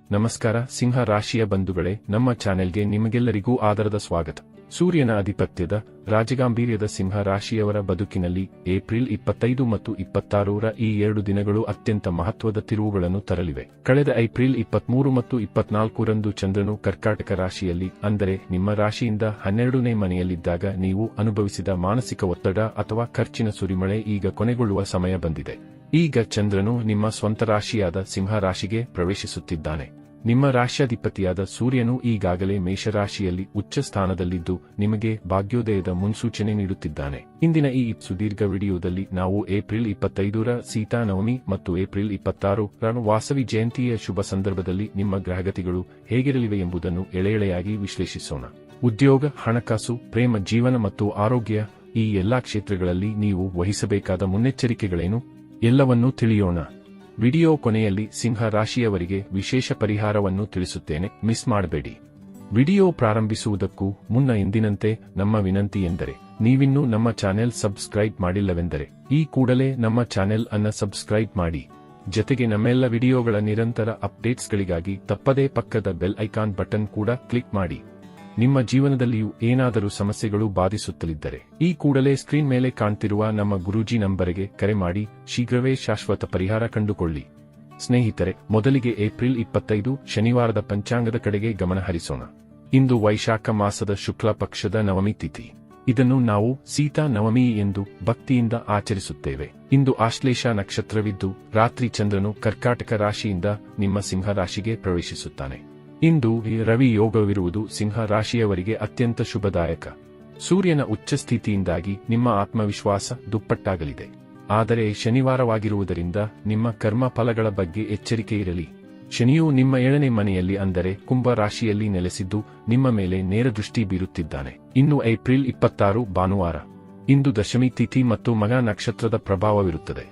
ನಮಸ್ಕಾರ ಸಿಂಹ ರಾಶಿಯ ಬಂಧುಗಳೇ, ನಮ್ಮ ಚಾನೆಲ್ಗೆ ನಿಮಗೆಲ್ಲರಿಗೂ ಆದರದ ಸ್ವಾಗತ. ಸೂರ್ಯನ ಅಧಿಪತ್ಯದ ರಾಜಗಾಂಭೀರ್ಯದ ಸಿಂಹ ರಾಶಿಯವರ ಬದುಕಿನಲ್ಲಿ ಏಪ್ರಿಲ್ 25 ಮತ್ತು 26ರ ಈ 2 ದಿನಗಳು ಅತ್ಯಂತ ಮಹತ್ವದ ತಿರುವುಗಳನ್ನು ತರಲಿವೆ. ಕಳೆದ ಏಪ್ರಿಲ್ 23 ಮತ್ತು 24ರಂದು ಚಂದ್ರನು ಕರ್ಕಾಟಕ ರಾಶಿಯಲ್ಲಿ, ಅಂದರೆ ನಿಮ್ಮ ರಾಶಿಯಿಂದ 12ನೇ ಮನೆಯಲ್ಲಿದ್ದಾಗ ನೀವು ಅನುಭವಿಸಿದ ಮಾನಸಿಕ ಒತ್ತಡ ಅಥವಾ ಖರ್ಚಿನ ಸುರಿಮಳೆ ಈಗ ಕೊನೆಗೊಳ್ಳುವ ಸಮಯ ಬಂದಿದೆ. ಈಗ ಚಂದ್ರನು ನಿಮ್ಮ ಸ್ವಂತ ರಾಶಿಯಾದ ಸಿಂಹ ರಾಶಿಗೆ ಪ್ರವೇಶಿಸುತ್ತಿದ್ದಾನೆ. ನಿಮ್ಮ ರಾಶ್ಯಾಧಿಪತಿಯಾದ ಸೂರ್ಯನು ಈಗಾಗಲೇ ಮೇಷರಾಶಿಯಲ್ಲಿ ಉಚ್ಚ ಸ್ಥಾನದಲ್ಲಿದ್ದು ನಿಮಗೆ ಭಾಗ್ಯೋದಯದ ಮುನ್ಸೂಚನೆ ನೀಡುತ್ತಿದ್ದಾನೆ. ಇಂದಿನ ಈ ಸುದೀರ್ಘ ವಿಡಿಯೋದಲ್ಲಿ ನಾವು ಏಪ್ರಿಲ್ 25ರ ಸೀತಾ ನವಮಿ ಮತ್ತು ಏಪ್ರಿಲ್ 26ರ ವಾಸವಿ ಜಯಂತಿಯ ಶುಭ ಸಂದರ್ಭದಲ್ಲಿ ನಿಮ್ಮ ಗ್ರಹಗತಿಗಳು ಹೇಗಿರಲಿವೆ ಎಂಬುದನ್ನು ಎಳೆಯಾಗಿ ವಿಶ್ಲೇಷಿಸೋಣ. ಉದ್ಯೋಗ, ಹಣಕಾಸು, ಪ್ರೇಮ ಜೀವನ ಮತ್ತು ಆರೋಗ್ಯ, ಈ ಎಲ್ಲಾ ಕ್ಷೇತ್ರಗಳಲ್ಲಿ ನೀವು ವಹಿಸಬೇಕಾದ ಮುನ್ನೆಚ್ಚರಿಕೆಗಳೇನು ಎಲ್ಲವನ್ನೂ ತಿಳಿಯೋಣ. ವಿಡಿಯೋ ಕೊನೆಯಲ್ಲಿ ಸಿಂಹ ರಾಶಿಯವರಿಗೆ ವಿಶೇಷ ಪರಿಹಾರವನ್ನು ತಿಳಿಸುತ್ತೇನೆ, ಮಿಸ್ ಮಾಡಬೇಡಿ. ವಿಡಿಯೋ ಪ್ರಾರಂಭಿಸುವುದಕ್ಕೂ ಮುನ್ನ ಎಂದಿನಂತೆ ನಮ್ಮ ವಿನಂತಿ ಎಂದರೆ, ನೀವಿನ್ನೂ ನಮ್ಮ ಚಾನೆಲ್ ಸಬ್ಸ್ಕ್ರೈಬ್ ಮಾಡಿಲ್ಲವೆಂದರೆ ಈ ಕೂಡಲೇ ನಮ್ಮ ಚಾನೆಲ್ ಅನ್ನು ಸಬ್ಸ್ಕ್ರೈಬ್ ಮಾಡಿ. ಜತೆಗೆ ನಮ್ಮೆಲ್ಲ ವಿಡಿಯೋಗಳ ನಿರಂತರ ಅಪ್ಡೇಟ್ಸ್ಗಳಿಗಾಗಿ ತಪ್ಪದೇ ಪಕ್ಕದ ಬೆಲ್ ಐಕಾನ್ ಬಟನ್ ಕೂಡ ಕ್ಲಿಕ್ ಮಾಡಿ. ನಿಮ್ಮ ಜೀವನದಲ್ಲಿಯೂ ಏನಾದರೂ ಸಮಸ್ಯೆಗಳು ಬಾಧಿಸುತ್ತಲಿದ್ದರೆ ಈ ಕೂಡಲೇ ಸ್ಕ್ರೀನ್ ಮೇಲೆ ಕಾಣ್ತಿರುವ ನಮ್ಮ ಗುರೂಜಿ ನಂಬರಿಗೆ ಕರೆ ಮಾಡಿ ಶೀಘ್ರವೇ ಶಾಶ್ವತ ಪರಿಹಾರ ಕಂಡುಕೊಳ್ಳಿ. ಸ್ನೇಹಿತರೆ, ಮೊದಲಿಗೆ ಏಪ್ರಿಲ್ 25 ಶನಿವಾರದ ಪಂಚಾಂಗದ ಕಡೆಗೆ ಗಮನ ಹರಿಸೋಣ. ಇಂದು ವೈಶಾಖ ಮಾಸದ ಶುಕ್ಲ ಪಕ್ಷದ ನವಮಿ ತಿಥಿ. ಇದನ್ನು ನಾವು ಸೀತಾ ನವಮಿ ಎಂದು ಭಕ್ತಿಯಿಂದ ಆಚರಿಸುತ್ತೇವೆ. ಇಂದು ಆಶ್ಲೇಷ ನಕ್ಷತ್ರವಿದ್ದು ರಾತ್ರಿ ಚಂದ್ರನು ಕರ್ಕಾಟಕ ರಾಶಿಯಿಂದ ನಿಮ್ಮ ಸಿಂಹ ರಾಶಿಗೆ ಪ್ರವೇಶಿಸುತ್ತಾನೆ. ಇಂದು ರವಿ ಯೋಗವಿರುವುದು ಸಿಂಹ ರಾಶಿಯವರಿಗೆ ಅತ್ಯಂತ ಶುಭದಾಯಕ. ಸೂರ್ಯನ ಉಚ್ಚಸ್ಥಿತಿಯಿಂದಾಗಿ ನಿಮ್ಮ ಆತ್ಮವಿಶ್ವಾಸ ದುಪ್ಪಟ್ಟಾಗಲಿದೆ. ಆದರೆ ಶನಿವಾರವಾಗಿರುವುದರಿಂದ ನಿಮ್ಮ ಕರ್ಮ ಫಲಗಳ ಬಗ್ಗೆ ಎಚ್ಚರಿಕೆ ಇರಲಿ. ಶನಿಯು ನಿಮ್ಮ 7ನೇ ಮನೆಯಲ್ಲಿ, ಅಂದರೆ ಕುಂಭ ರಾಶಿಯಲ್ಲಿ ನೆಲೆಸಿದ್ದು ನಿಮ್ಮ ಮೇಲೆ ನೇರ ದೃಷ್ಟಿ ಬೀರುತ್ತಿದ್ದಾನೆ. ಇನ್ನು ಏಪ್ರಿಲ್ 26 ಭಾನುವಾರ. ಇಂದು ದಶಮಿ ತಿಥಿ ಮತ್ತು ಮಗ ನಕ್ಷತ್ರದ ಪ್ರಭಾವವಿರುತ್ತದೆ.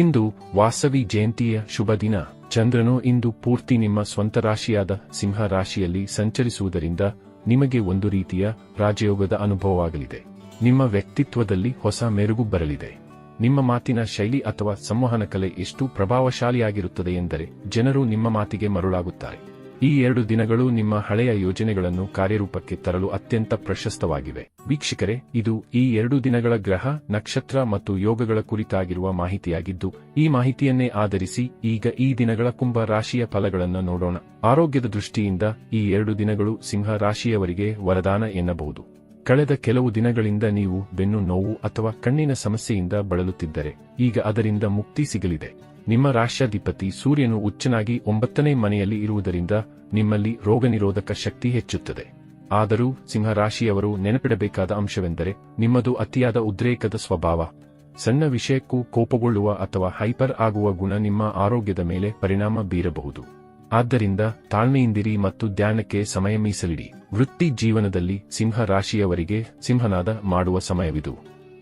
ಇಂದು ವಾಸವಿ ಜಯಂತಿಯ ಶುಭ ದಿನ. ಚಂದ್ರನು ಇಂದು ಪೂರ್ತಿ ನಿಮ್ಮ ಸ್ವಂತ ರಾಶಿಯಾದ ಸಿಂಹ ರಾಶಿಯಲ್ಲಿ ಸಂಚರಿಸುವುದರಿಂದ ನಿಮಗೆ ಒಂದು ರೀತಿಯ ರಾಜಯೋಗದ ಅನುಭವವಾಗಲಿದೆ. ನಿಮ್ಮ ವ್ಯಕ್ತಿತ್ವದಲ್ಲಿ ಹೊಸ ಮೆರುಗು ಬರಲಿದೆ. ನಿಮ್ಮ ಮಾತಿನ ಶೈಲಿ ಅಥವಾ ಸಂವಹನ ಕಲೆ ಎಷ್ಟು ಪ್ರಭಾವಶಾಲಿಯಾಗಿರುತ್ತದೆ ಎಂದರೆ ಜನರು ನಿಮ್ಮ ಮಾತಿಗೆ ಮರುಳಾಗುತ್ತಾರೆ. ಈ 2 ದಿನಗಳು ನಿಮ್ಮ ಹಳೆಯ ಯೋಜನೆಗಳನ್ನು ಕಾರ್ಯರೂಪಕ್ಕೆ ತರಲು ಅತ್ಯಂತ ಪ್ರಶಸ್ತವಾಗಿವೆ. ವೀಕ್ಷಕರೇ, ಇದು ಈ 2 ದಿನಗಳ ಗ್ರಹ, ನಕ್ಷತ್ರ ಮತ್ತು ಯೋಗಗಳ ಕುರಿತಾಗಿರುವ ಮಾಹಿತಿಯಾಗಿದ್ದು, ಈ ಮಾಹಿತಿಯನ್ನೇ ಆಧರಿಸಿ ಈಗ ಈ ದಿನಗಳ ಕುಂಭ ರಾಶಿಯ ಫಲಗಳನ್ನು ನೋಡೋಣ. ಆರೋಗ್ಯದ ದೃಷ್ಟಿಯಿಂದ ಈ 2 ದಿನಗಳು ಸಿಂಹ ರಾಶಿಯವರಿಗೆ ವರದಾನ ಎನ್ನಬಹುದು. ಕಳೆದ ಕೆಲವು ದಿನಗಳಿಂದ ನೀವು ಬೆನ್ನು ನೋವು ಅಥವಾ ಕಣ್ಣಿನ ಸಮಸ್ಯೆಯಿಂದ ಬಳಲುತ್ತಿದ್ದರೆ ಈಗ ಅದರಿಂದ ಮುಕ್ತಿ ಸಿಗಲಿದೆ. ನಿಮ್ಮ ರಾಶ್ಯಾಧಿಪತಿ ಸೂರ್ಯನು ಉಚ್ಚನಾಗಿ 9ನೇ ಮನೆಯಲ್ಲಿ ಇರುವುದರಿಂದ ನಿಮ್ಮಲ್ಲಿ ರೋಗನಿರೋಧಕ ಶಕ್ತಿ ಹೆಚ್ಚುತ್ತದೆ. ಆದರೂ ಸಿಂಹ ರಾಶಿಯವರು ನೆನಪಿಡಬೇಕಾದ ಅಂಶವೆಂದರೆ ನಿಮ್ಮದು ಅತಿಯಾದ ಉದ್ರೇಕದ ಸ್ವಭಾವ. ಸಣ್ಣ ವಿಷಯಕ್ಕೂ ಕೋಪಗೊಳ್ಳುವ ಅಥವಾ ಹೈಪರ್ ಆಗುವ ಗುಣ ನಿಮ್ಮ ಆರೋಗ್ಯದ ಮೇಲೆ ಪರಿಣಾಮ ಬೀರಬಹುದು. ಆದ್ದರಿಂದ ತಾಳ್ಮೆಯಿಂದಿರಿ ಮತ್ತು ಧ್ಯಾನಕ್ಕೆ ಸಮಯ ಮೀಸಲಿಡಿ. ವೃತ್ತಿ ಜೀವನದಲ್ಲಿ ಸಿಂಹ ರಾಶಿಯವರಿಗೆ ಸಿಂಹನಾದ ಮಾಡುವ ಸಮಯವಿದು.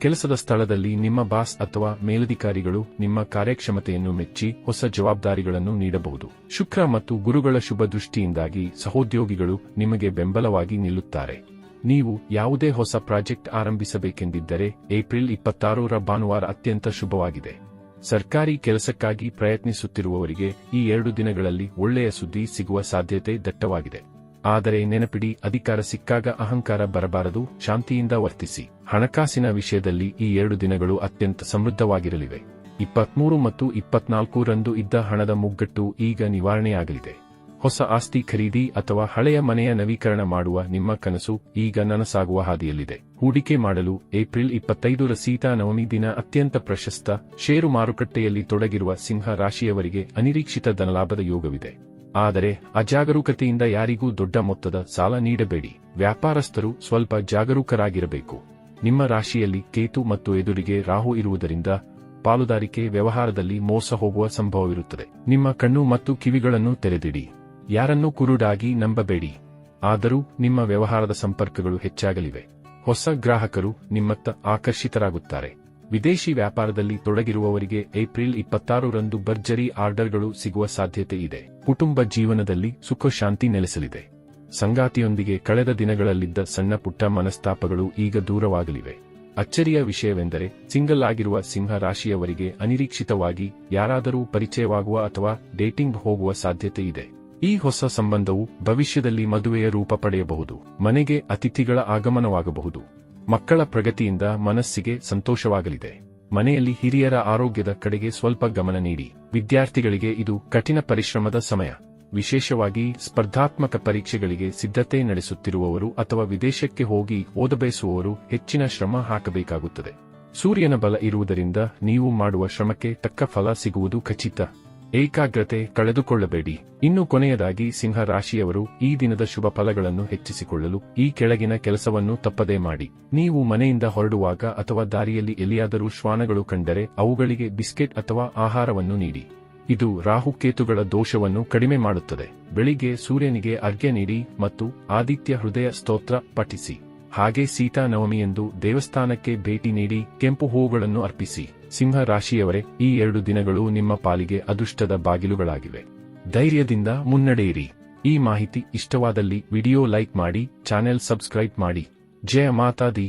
ಕೆಲಸದ ಸ್ಥಳದಲ್ಲಿ ನಿಮ್ಮ ಬಾಸ್ ಅಥವಾ ಮೇಲಧಿಕಾರಿಗಳು ನಿಮ್ಮ ಕಾರ್ಯಕ್ಷಮತೆಯನ್ನು ಮೆಚ್ಚಿ ಹೊಸ ಜವಾಬ್ದಾರಿಗಳನ್ನು ನೀಡಬಹುದು. ಶುಕ್ರ ಮತ್ತು ಗುರುಗಳ ಶುಭ ದೃಷ್ಟಿಯಿಂದಾಗಿ ಸಹೋದ್ಯೋಗಿಗಳು ನಿಮಗೆ ಬೆಂಬಲವಾಗಿ ನಿಲ್ಲುತ್ತಾರೆ. ನೀವು ಯಾವುದೇ ಹೊಸ ಪ್ರಾಜೆಕ್ಟ್ ಆರಂಭಿಸಬೇಕೆಂದಿದ್ದರೆ ಏಪ್ರಿಲ್ 26ರ ಭಾನುವಾರ ಅತ್ಯಂತ ಶುಭವಾಗಿದೆ. ಸರ್ಕಾರಿ ಕೆಲಸಕ್ಕಾಗಿ ಪ್ರಯತ್ನಿಸುತ್ತಿರುವವರಿಗೆ ಈ 2 ದಿನಗಳಲ್ಲಿ ಒಳ್ಳೆಯ ಸುದ್ದಿ ಸಿಗುವ ಸಾಧ್ಯತೆ ದಟ್ಟವಾಗಿದೆ. ಆದರೆ ನೆನಪಿಡಿ, ಅಧಿಕಾರ ಸಿಕ್ಕಾಗ ಅಹಂಕಾರ ಬರಬಾರದು, ಶಾಂತಿಯಿಂದ ವರ್ತಿಸಿ. ಹಣಕಾಸಿನ ವಿಷಯದಲ್ಲಿ ಈ 2 ದಿನಗಳು ಅತ್ಯಂತ ಸಮೃದ್ಧವಾಗಿರಲಿವೆ. 23 ಮತ್ತು 24ರಂದು ಇದ್ದ ಹಣದ ಮುಗ್ಗಟ್ಟು ಈಗ ನಿವಾರಣೆಯಾಗಲಿದೆ. ಹೊಸ ಆಸ್ತಿ ಖರೀದಿ ಅಥವಾ ಹಳೆಯ ಮನೆಯ ನವೀಕರಣ ಮಾಡುವ ನಿಮ್ಮ ಕನಸು ಈಗ ನನಸಾಗುವ ಹಾದಿಯಲ್ಲಿದೆ. ಹೂಡಿಕೆ ಮಾಡಲು ಏಪ್ರಿಲ್ 25ರ ಸೀತಾ ನವಮಿ ದಿನ ಅತ್ಯಂತ ಪ್ರಶಸ್ತ. ಷೇರು ಮಾರುಕಟ್ಟೆಯಲ್ಲಿ ತೊಡಗಿರುವ ಸಿಂಹ ರಾಶಿಯವರಿಗೆ ಅನಿರೀಕ್ಷಿತ ಧನಲಾಭದ ಯೋಗವಿದೆ. ಆದರೆ ಅಜಾಗರೂಕತೆಯಿಂದ ಯಾರಿಗೂ ದೊಡ್ಡ ಮೊತ್ತದ ಸಾಲ ನೀಡಬೇಡಿ. ವ್ಯಾಪಾರಸ್ಥರು ಸ್ವಲ್ಪ ಜಾಗರೂಕರಾಗಿರಬೇಕು. ನಿಮ್ಮ ರಾಶಿಯಲ್ಲಿ ಕೇತು ಮತ್ತು ಎದುರಿಗೆ ರಾಹು ಇರುವುದರಿಂದ ಪಾಲುದಾರಿಕೆ ವ್ಯವಹಾರದಲ್ಲಿ ಮೋಸ ಹೋಗುವ ಸಂಭವವಿರುತ್ತದೆ. ನಿಮ್ಮ ಕಣ್ಣು ಮತ್ತು ಕಿವಿಗಳನ್ನು ತೆರೆದಿಡಿ. ಯಾರನ್ನೂ ಕುರುಡಾಗಿ ನಂಬಬೇಡಿ. ಆದರೂ ನಿಮ್ಮ ವ್ಯವಹಾರದ ಸಂಪರ್ಕಗಳು ಹೆಚ್ಚಾಗಲಿವೆ. ಹೊಸ ಗ್ರಾಹಕರು ನಿಮ್ಮತ್ತ ಆಕರ್ಷಿತರಾಗುತ್ತಾರೆ. ವಿದೇಶಿ ವ್ಯಾಪಾರದಲ್ಲಿ ತೊಡಗಿರುವವರಿಗೆ ಏಪ್ರಿಲ್ 26ರಂದು ಭರ್ಜರಿ ಆರ್ಡರ್ಗಳು ಸಿಗುವ ಸಾಧ್ಯತೆ ಇದೆ. ಕುಟುಂಬ ಜೀವನದಲ್ಲಿ ಸುಖ ಶಾಂತಿ ನೆಲೆಸಲಿದೆ. ಸಂಗಾತಿಯೊಂದಿಗೆ ಕಳೆದ ದಿನಗಳಲ್ಲಿದ್ದ ಸಣ್ಣ ಪುಟ್ಟ ಮನಸ್ತಾಪಗಳು ಈಗ ದೂರವಾಗಲಿವೆ. ಅಚ್ಚರಿಯ ವಿಷಯವೆಂದರೆ ಸಿಂಗಲ್ ಆಗಿರುವ ಸಿಂಹ ರಾಶಿಯವರಿಗೆ ಅನಿರೀಕ್ಷಿತವಾಗಿ ಯಾರಾದರೂ ಪರಿಚಯವಾಗುವ ಅಥವಾ ಡೇಟಿಂಗ್ ಹೋಗುವ ಸಾಧ್ಯತೆ ಇದೆ. ಈ ಹೊಸ ಸಂಬಂಧವು ಭವಿಷ್ಯದಲ್ಲಿ ಮದುವೆಯ ರೂಪ ಪಡೆಯಬಹುದು. ಮನೆಗೆ ಅತಿಥಿಗಳ ಆಗಮನವಾಗಬಹುದು. ಮಕ್ಕಳ ಪ್ರಗತಿಯಿಂದ ಮನಸ್ಸಿಗೆ ಸಂತೋಷವಾಗಲಿದೆ. ಮನೆಯಲ್ಲಿ ಹಿರಿಯರ ಆರೋಗ್ಯದ ಕಡೆಗೆ ಸ್ವಲ್ಪ ಗಮನ ನೀಡಿ. ವಿದ್ಯಾರ್ಥಿಗಳಿಗೆ ಇದು ಕಠಿಣ ಪರಿಶ್ರಮದ ಸಮಯ. ವಿಶೇಷವಾಗಿ ಸ್ಪರ್ಧಾತ್ಮಕ ಪರೀಕ್ಷೆಗಳಿಗೆ ಸಿದ್ಧತೆ ನಡೆಸುತ್ತಿರುವವರು ಅಥವಾ ವಿದೇಶಕ್ಕೆ ಹೋಗಿ ಓದಬಯಸುವವರು ಹೆಚ್ಚಿನ ಶ್ರಮ ಹಾಕಬೇಕಾಗುತ್ತದೆ. ಸೂರ್ಯನ ಬಲ ಇರುವುದರಿಂದ ನೀವು ಮಾಡುವ ಶ್ರಮಕ್ಕೆ ತಕ್ಕ ಫಲ ಸಿಗುವುದು ಖಚಿತ. ಏಕಾಗ್ರತೆ ಕಳೆದುಕೊಳ್ಳಬೇಡಿ. ಇನ್ನು ಕೊನೆಯದಾಗಿ ಸಿಂಹ ರಾಶಿಯವರು ಈ ದಿನದ ಶುಭ ಫಲಗಳನ್ನು ಹೆಚ್ಚಿಸಿಕೊಳ್ಳಲು ಈ ಕೆಳಗಿನ ಕೆಲಸವನ್ನು ತಪ್ಪದೇ ಮಾಡಿ. ನೀವು ಮನೆಯಿಂದ ಹೊರಡುವಾಗ ಅಥವಾ ದಾರಿಯಲ್ಲಿ ಎಲ್ಲಿಯಾದರೂ ಶ್ವಾನಗಳು ಕಂಡರೆ ಅವುಗಳಿಗೆ ಬಿಸ್ಕೆಟ್ ಅಥವಾ ಆಹಾರವನ್ನು ನೀಡಿ. ಇದು ರಾಹುಕೇತುಗಳ ದೋಷವನ್ನು ಕಡಿಮೆ ಮಾಡುತ್ತದೆ. ಬೆಳಿಗ್ಗೆ ಸೂರ್ಯನಿಗೆ ಅರ್ಘ್ಯ ನೀಡಿ ಮತ್ತು ಆದಿತ್ಯ ಹೃದಯ ಸ್ತೋತ್ರ ಪಠಿಸಿ. ಹಾಗೆ ಸೀತಾ ನವಮಿಯಂದು ದೇವಸ್ಥಾನಕ್ಕೆ ಭೇಟಿ ನೀಡಿ ಕೆಂಪು ಹೂವುಗಳನ್ನು ಅರ್ಪಿಸಿ. ಸಿಂಹ ರಾಶಿಯವರೇ, ಈ 2 ದಿನಗಳು ನಿಮ್ಮ ಪಾಲಿಗೆ ಅದೃಷ್ಟದ ಬಾಗಿಲುಗಳಾಗಿವೆ. ಧೈರ್ಯದಿಂದ ಮುನ್ನಡೆಯಿರಿ. ಈ ಮಾಹಿತಿ ಇಷ್ಟವಾದಲ್ಲಿ ವಿಡಿಯೋ ಲೈಕ್ ಮಾಡಿ, ಚಾನೆಲ್ ಸಬ್ಸ್ಕ್ರೈಬ್ ಮಾಡಿ. ಜಯ ಮಾತಾ ದಿ.